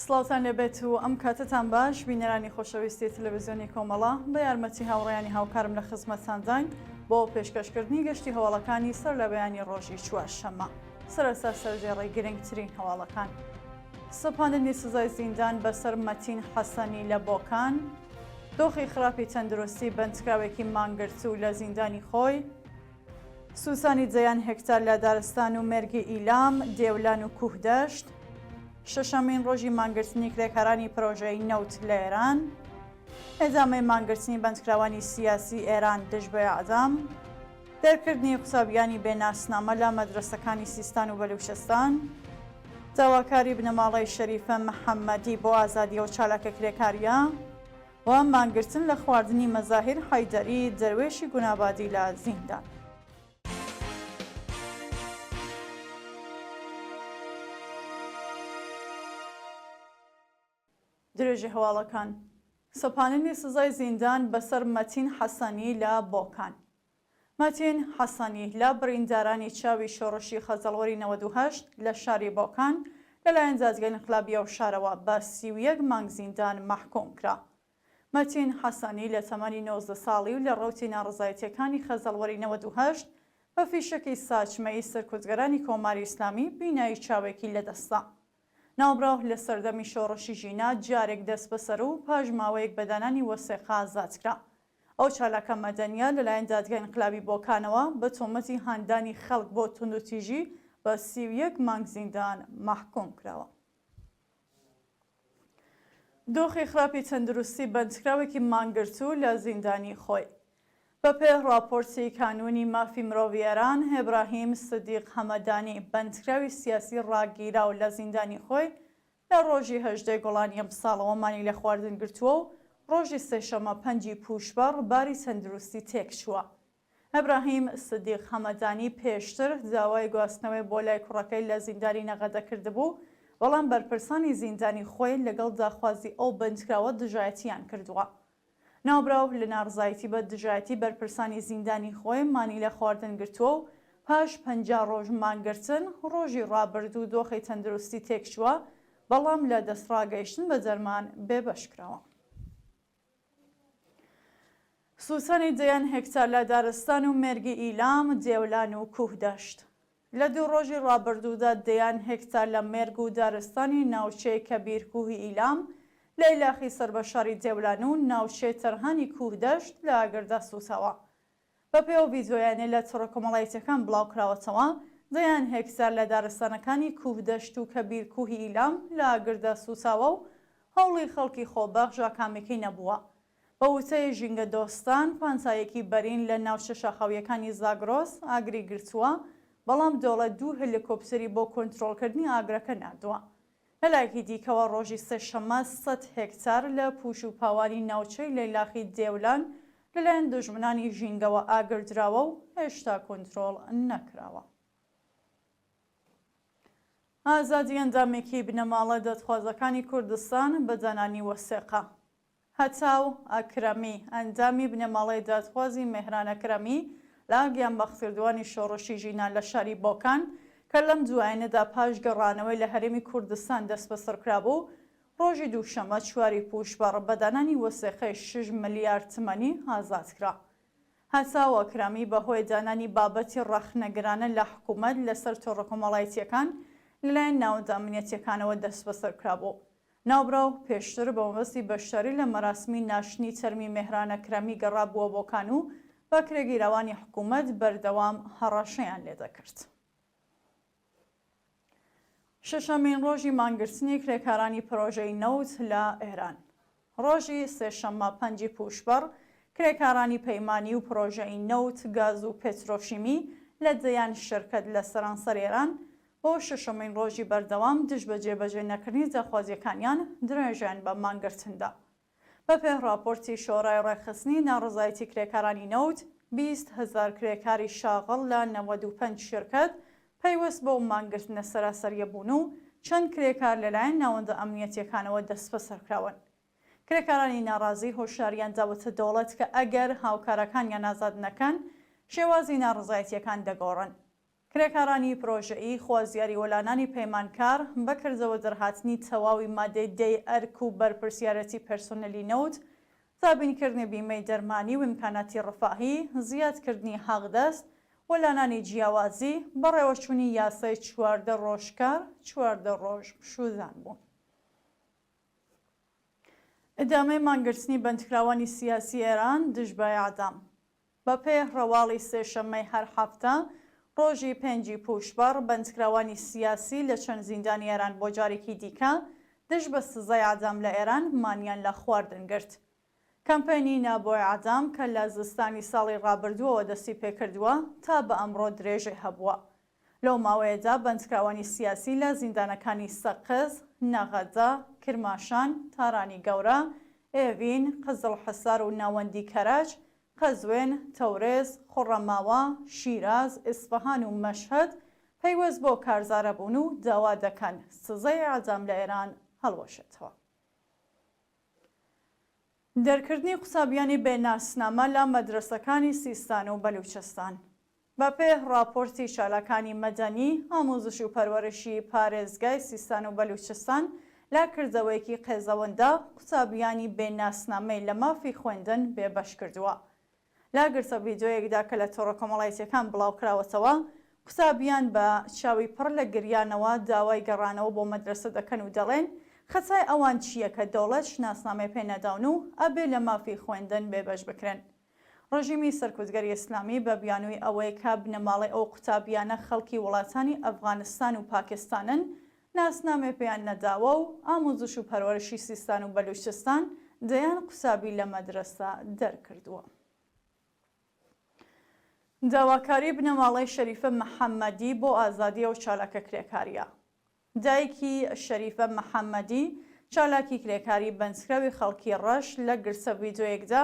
سڵاوتان لێبێت و ئەم کاتتان باش بینەرانی خۆشەویستی تەلەڤیزیۆنی کۆمەڵە بە یارمەتی هاوڕێیانی هاوکارم لە خزمەتتانداین بۆ پێشکەشکردنی گەشتی هەواڵەکانی سەر لە بەیانی ڕۆژی چوارشەممە. سەرەتا سەرجێڕی گرنگترین هەواڵەکان. سەپاندنی سزای زیندان بەسەر مەتین حەسەنی لە بۆکان، دۆخی خراپی تەندروستی بەندکراوێکی مانگرتو لە زیندانی خۆی، سوسانی جەیان هێکتار لە دارستان و مێرگی ئیلام، دێولان و کوهدەشت، شەشەمین ڕۆژی مانگرتنی کرێکارانی پرۆژەی نەوت لە ئێران، ئێدامەی مانگرتنی بەندکراوانی سیاسی ئێران دژ بە ئەعدام، دەرکردنی قوتابیانی بێناسنامە لە مەدرسەکانی سیستان و بەلوچستان، داواکاری بنەماڵەی شەریفە محەممەدی بۆ ئازادی و چالاکە کرێکاریە و مانگرتن لە خواردنی مەزاهیر حەیدەری دەروێشی گونابادی لە زیندان. درێژی هەواڵەکان. سەپاندنی سزای زیندان بەسەر مەتین حەسەنی لە بۆکان. مەتین حەسەنی لە بریندارانی چاوی شۆڕشی خەزەڵوەری 98 لە شاری بۆکان لەلایەن دادگای ئینقلابیە و شارەوە بە 31 مانگ زیندان مەحکوم کرا. مەتین حەسەنی لە تەمەنی 19 ساڵی و لە ڕەوتی ناڕزایەتیەکانی خەزەڵوەری 98 بە فیشەکی ساچمەی سەرکوتگەرانی کۆماری ئیسلامی بینایی چاوێکی لەدەستا. ناوبراو لە سەردەمی شۆڕشی ژینا جارێک دەست بەسەر و پاش ماوەیەک بەدانانی وەسێقا ئازاد کرا. ئەو چالاکە مەدەنیە لەلایەن دادگای ئینقلابی بۆکانەوە بە تۆمەتی هاندانی خەڵک بۆ توندوتیژی بە 31 مانگ زیندان مەحکوم کراوە. دۆخی خراپی تەندروستی بەندکراوێکی مانگرتو لە زیندانی خۆی. بەپێ راپۆرتی کانونی مافی مرۆڤیەران، ئێبراهیم سدیق هەمەدانی بەندکراوی سیاسی ڕاگیراو لە زیندانی خۆی لە ڕۆژی 18 گوڵانی ئەم ساڵەوەمانی لە خواردن گرتووە و ڕۆژی سێشەمە 5 پوشبەر باری تەندروستی تێکچووە. ئێبراهیم سدیق هەمەدانی پێشتر داوای گواستنەوەی بۆ لای کوڕەکەی لە زیندانی نەغەدە کردبوو، بەڵام بەرپرسانی زیندانی خۆی لەگەڵ داخوازی ئەو بەندکراوە دژایەتیان کردووە. ناوبراو لە ناڕزایەتی بە دژایەتی بەرپرسانی زیندانی خۆی مانی لە خواردن گرتووە و پاش 50 ڕۆژ مانگرتن ڕۆژی ڕابردوو دۆخی تەندروستی تێکچووە، بەڵام لە دەستڕاگەیشتن بە دەرمان بێبەش کراوە. سوسانی جەیان هێکتار لە دارستان و مێرگی ئیلام، دێولان و کوهدەشت. لە 2 ڕۆژی ڕابردوودا دەیان هێکتار لە مێرگ و دارستانی ناوچەی کەبیرکوهی ئیلام، لە ئیلاخی سربەشاری دێولان و ناوچەی تەرهانی کوهدەشت لە ئاگردا سووسەوە. بەپێوە ڤیدیۆیانێ لە تۆڕەکۆمەڵایەتیەکان بڵاوکراوەتەوە، دەیان هێکتار لە دارستانەکانی کوهدەشت و کەبیرکوهی ئیلام لە ئاگردا سووساوە و هەوڵی خەڵکی خۆبەخش کامێکی نەبووە. بە وتەی ژینگە دۆستان، پانتایەکی بەرین لە ناوچە شاخەویەکانی زاگرۆس ئاگری گرتووە، بەڵام دۆڵە 2 هەلیکۆپتەری بۆ کۆنتڕۆڵکردنی ئاگرەکە نردووە. لەلایەکی دیکەوە ڕۆژی سێشەممە 100 هێکتار لە پوش و پاوانی ناوچەی لەیلاخی دێولان لەلایەن دوژمنانی ژینگەوە ئاگردراوە و هێشتا کۆنتڕۆڵ نەکراوە. ئازادی ئەندامێکی بنەماڵە دەدخوازەکانی کوردستان بە دانانی وەسێقە. هەتاو ئەکرەمی ئەندامی بنەماڵەی دادخوازی مێهران ئەکرەمی لە گیانبەختکردوانی شۆڕشی ژینا لە شاری بۆکان کە لەم دوایینەدا پاش گەڕانەوەی لە هەرێمی کوردستان دەست بەسەر بوو، ڕۆژی دووشەمە 4 پوشبەڕ بەدانانی وەسێقەی 6 ملیارد تمەنی ئازاد کرا. هەتاو ئەکرەمی بەهۆی دانانی بابەتی ڕەخنەگرانە لە حکوومەت لەسەر تۆڕەکۆمەڵایەتیەکان لەلایەن ناوەندە ئەمنیەتیەکانەوە دەست بەسەر کرابوو. ناوبراو پێشتر بە مەبەستی بەشداری لە مەراسمی ناشنی تەرمی مێهران ئەکرەمی گەڕابووە بۆکان و بە کرێگیراوانی حکوومەت بەردەوام هەڕاشەیان لێدەکرد. شەشەمین ڕۆژی مانگرتنی کرێکارانی پرۆژەی نەوت لە ئێران. ڕۆژی سێشەممە 5 پوشبەر کرێکارانی پەیمانی و پرۆژەی نەوت، گاز و پێترۆشیمی لە دەیان شرکت لە سەرانسەر ئێران بۆ شەشەمین ڕۆژی بەردەوام دژ بە جێبەجێ نەکردنی دەخوازیەکانیان درێژیان بە مانگرتندا. بەپێ راپۆرتی شۆڕای ڕێخستنی ناڕزایەتی کرێکارانی نەوت، 20,000 کرێکاری شاغڵ لە 95 شرکت پەیوەست بۆ مانگرتنە سەراسەریە بوون و چەند کرێکار لەلایەن ناوەندە ئەمنیەتیەکانەوە دەست بەسەرکراون. کرێکارانی ناڕازی هۆشیاریان داوەتە دەوڵەت کە ئەگەر هاوکارەکانیان ئازاد نەکەن، شێوازی ناڕزایەتیەکان دەگۆڕن. کرێکارانی پرۆژەیی خوازیاری وەلانانی پەیمانکار بەکردەوە دەرهاتنی تەواوی مادەی دەی ئەرک و بەرپرسیارەتی پەرسۆنەلی نەوت، زابینکردنی بیمەی دەرمانی و ئیمکاناتی ڕەفاهی، زیادکردنی حەقدەست، وەلانانی جیاوازی، بەڕێوەچوونی یاسای 14 ڕۆژکار 14 ڕۆژ شوودان بوون. ئەدامەی مانگرتنی بەندکراوانی سیاسی ئێران دژبای عەدەم. بەپێی ڕەواڵی سێشەممەی هەر هەفتە ڕۆژی 5 پوشبەر بەندکراوانی سیاسی لە چەند زیندانی ئێران بۆ جارێکی دیکە دژ بە سزای عەدەم لە ئێران مانیان لە خواردن گرت. کەمپێنی نابۆی عەدەم کە لە زستانی ساڵی ڕابردووەوە دەستی پێکردووە تا بە ئەمڕۆ درێژێ هەبووە. لەو ماوەیەدا بەندکراوانی سیاسی لە زیندانەکانی سەقز، نەغەجە، کرماشان، تارانی گەورە، ئێڤین، قزڵحەسار و ناوەندی کەرەج، قەزوێن، تەورێز، خوڕەماوە، شیراز، ئیسفەهان و مەشهەد پەیوەست بۆ کارزارەبوون و داوا دەکەن سزای عەدەم لە ئێران هەڵوەشێتەوە. دەرکردنی قوتابیانی بێناسنامە لە مەدرسەکانی سیستان و بەلوچستان. بەپێی راپۆرتی چالاکانی مەدەنی، ئامۆزش و پەروەرشی پارێزگای سیستان و بەلوچستان لا کردەوەیەکی قێزەوەندا قوتابیانی بێناسنامەی لە مافی خوێندن بێبەش کردووە. لا گرتە ڤیدۆیەکدا کە لە تۆڕە کۆمەڵایەتیەکان بڵاوکراوەتەوە، قوتابیان بە چاوی پڕ لە گریانەوە داوای گەڕانەوە بۆ مەدرسە دەکەن و دەڵێن خەتای ئەوان چییە کە دەوڵەت شناسنامەی پێ نەداون و ئەبێ لە مافی خوێندن بێبەش بکرێن. ڕژیمی سەرکوتگەری ئیسلامی بە بیانووی ئەوەی کە بنەماڵی ئەو قوتابیانە خەڵکی وڵاتانی ئەفغانستان و پاکستانن ناسنامێ پێیان نەداوە و ئامۆزش و پەروەرشی سیستان و بەلوچستان دەیان قوتابی لە مەدرسە دەرکردووە. داواکاری بنەماڵەی شەریفە مەحەممەدی بۆ ئازادی ئەو چالاکە کرێکاریە. دایکی شەریفە مەحەممەدی چالاکی کرێکاری بەندکراوی خەڵکی ڕەش لە گرسە ڤیدۆیەکدا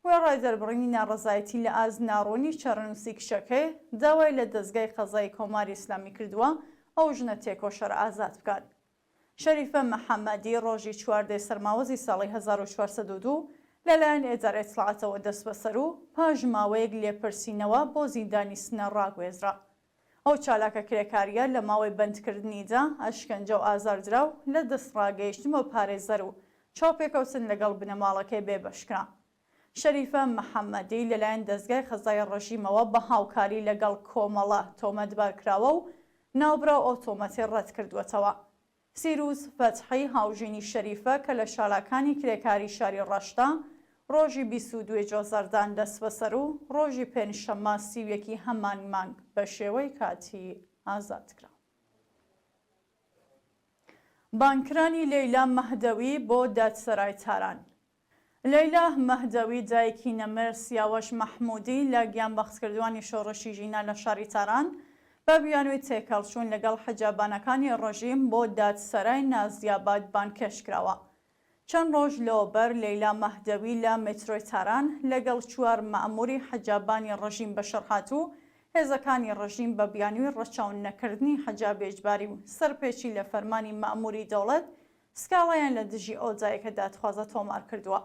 وێ ڕایدەربڕینی ناڕەزایەتی لە ئازناڕۆنی چارەنووسی کچەکەی داوای لە دەستگای قەزای کۆماری ئیسلامی کردووە ئەو ژنە تێکۆشەر ئازاد بکات. شەریفە مەحەممەدی ڕۆژی 14 سەرماوەزی ساڵی 1402 لەلایەن ئێدارە ئیتلاعاتەوە دەست بەسەر و پاش ماوەیەک لێپرسینەوە بۆ زیندانی سنە ڕاگوێزرا. ئەو چالاکە کرێکاریە لە ماوەی بەندکردنیدا ئەشکەنجە و ئازاردرا و لە دەستڕاگەیشتنەوە پارێزەر و چاوپێکەوتن لەگەڵ بنەماڵەکەی بێبەشکرا. شەریفە مەحەممەدی لەلایەن دەستگای قەزای ڕەژیمەوە بە هاوکاری لەگەڵ کۆمەڵە تۆمەتبارکراوە و ناوبراو ئۆتۆمەتی ڕەت کردووەتەوە. سیروس فەتحی هاوژینی شەریفە کە لە شالاکانی کرێکاری شاری ڕەشتا ڕۆژی 22 جۆزەردان دەست بەسەر و ڕۆژی پێنجشەممە سیویەکی هەمان مانگ بە شێوەی کاتی ئازاد کرا. بانکرانی لەیلا مەهدەوی بۆ دادسەرای تاران. لەیلا مەهدەوی دایکی نەمر سیاوەش مەحموودی لە گیانبەختکردوانی شۆڕشی ژینە لە شاری تاران بە بیانووی تێکەڵچوون لەگەڵ حەجابانەکانی ڕەژیم بۆ دادسەرای نازیاباد بانکێش کراوە. چەند ڕۆژ لەوبەر لەیلا مەهدەوی لە مێترۆی تاران لەگەڵ 4 مەئموری حەجابانی ڕەژیم بەشەرهاتوو هێزەکانی ڕەژیم بە بیانووی ڕەچاون نەکردنی حەجاب ئیجباری و سەرپێچی لە فەرمانی مەئموری دەوڵەت سکاڵایان لە دژی ئۆزایەکە دادخوازە تۆمار کردووە.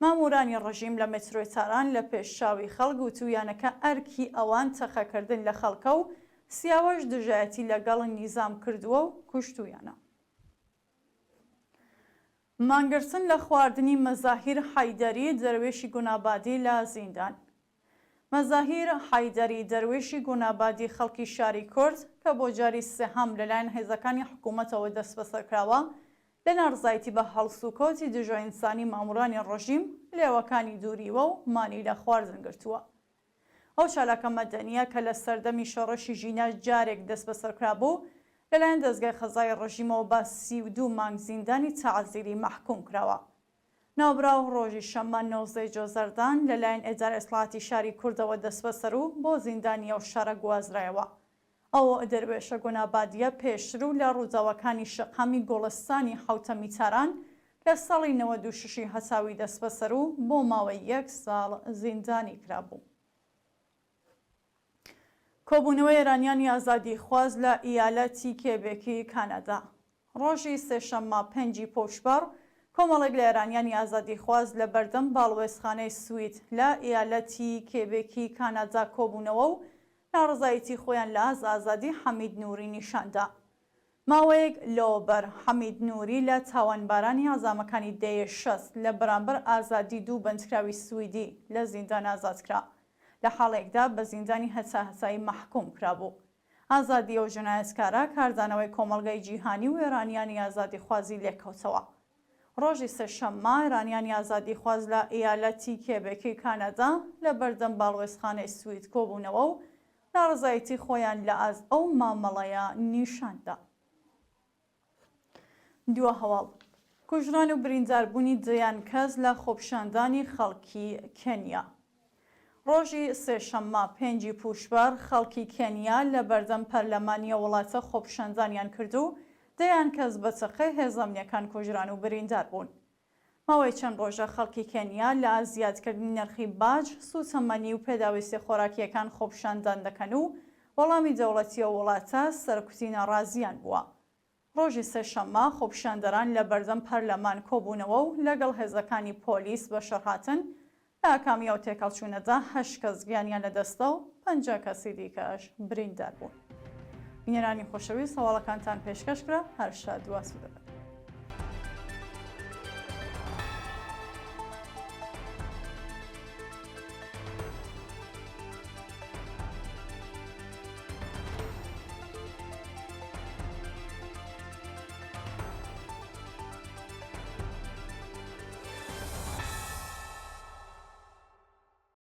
مامورانی ڕەژیم لە مێترۆی تاران لە پێشچاوی خەڵک وتویانەکە ئەرکی ئەوان تەخەکردن لە خەڵکە و سیاوەش دژایەتی لەگەڵ نیزام کردووە و کوشتویانە. مانگرتن لە خواردنی مەزاهیر حەیدەری دەروێشی گونابادی لە زیندان. مەزاهیر حەیدەری دەروێشی گونابادی خەڵکی شاری کورد کە بۆ جاری سێهەم لەلایەن هێزەکانی حکوومەتەوە دەست بەسەرکراوە لە ناڕزایەتی بە هەڵسوکۆتی دژە ئینسانی مامورانی ڕەژیم لێوەکانی دووریوە و مانی لە خواردن گرتووە. ئەو چالاکە مەدەنیە کە لە سەردەمی شەڕەشی ژینە جارێک دەست بەسەرکرا بوو لەلایەن دەستگای قەزای ڕەژیمەوە بە 32 مانگ زیندانی تەعەزیری مەحکوم کراوە. ناوبراو ڕۆژی شەممە 19 جۆزەردان لەلایەن ئێدارە ئیسلاحاتی شاری کوردەوە دەست بەسەر و بۆ زیندانی ئەو شارە گوازرایەوە. ئەوە دەروێشە گونابادیە پێشتر و لە ڕووداوەکانی شەقامی گۆڵستانی حوتەمی تاران لە ساڵی 96 هەساوی دەست بەسەر و بۆ ماوەی 1 ساڵ زیندانی کرابوو. کۆبوونەوەی ئێرانیانی ئازادی خواز لە ئیالەتی کێبێکی کانادا. ڕۆژی سێشەممە 5 پۆشبەر کۆمەڵێک لە ئێرانیانی ئازادی خواز لە بەردەم باڵوێزخانەی سوید لە ئیالەتی کێبێکی کانادا کۆبوونەوە و ناڕزایەتی خۆیان لە ئازادی حەمید نووری نیشاندا. ماوەیەک لەوبەر حەمید نووری لە تاوانبارانی هەزامەکانی دەیە 60 لە بەرامبەر ئازادی دوو بەندکراوی سویدی لە زیندان ئازادکرا، لە حاڵێکدا بە زیندانی هەساهەسایی مەحکوم کرابوو. ئازادی ئەو ژنایەتکارە کاردانەوەی کۆمەڵگەی جیهانی و ئێرانیانی ئازادی خوازی لێکەوتەوە. ڕۆژی سێشەممە ئێرانیانی ئازادی خواز لە ئیالەتی کێبێکی کانەدا لە بەردەم باڵوێزخانەی سوید کۆبوونەوە و ناڕزایەتی خۆیان لە ئەو مامەڵەیە نیشاندا. دووە هەواڵ کوژران و برینداربوونی دەیان کەس لە خۆپیشاندانی خەڵکی کێنیا. ڕۆژی سێشەممە 5 پوشبەر خەڵکی کێنیا لە بەردەم پەرلەمانیە وڵاتە خۆپیشاندانیان کرد و دەیان کەس بە چەقەی هێزەمنیەکان کوژران و بریندار بوون. ماوەی چەند ڕۆژە خەڵکی کێنیا لە ئازیادکردنی نرخی باج، سوتەمەنی و پێداویستی خۆراکیەکان خۆپیشاندان دەکەن و وەڵامی دەوڵەتیە وڵاتە سەرکوتی ناڕازیان بووە. ڕۆژی سێشەممە خۆپیشاندەران لە بەردەم پەرلەمان کۆبوونەوە و لەگەڵ هێزەکانی پۆلیس بەشەرهاتن لە ئاکامیە و تێکەڵچوونەدا 8 کەس گیانیان لەدەستە و 50 کەسی دیکەش بریندار بوون. بینەرانی خۆشەویست هەواڵەکانتان پێشکەشکرا هەر شاد دواسو دەبێت.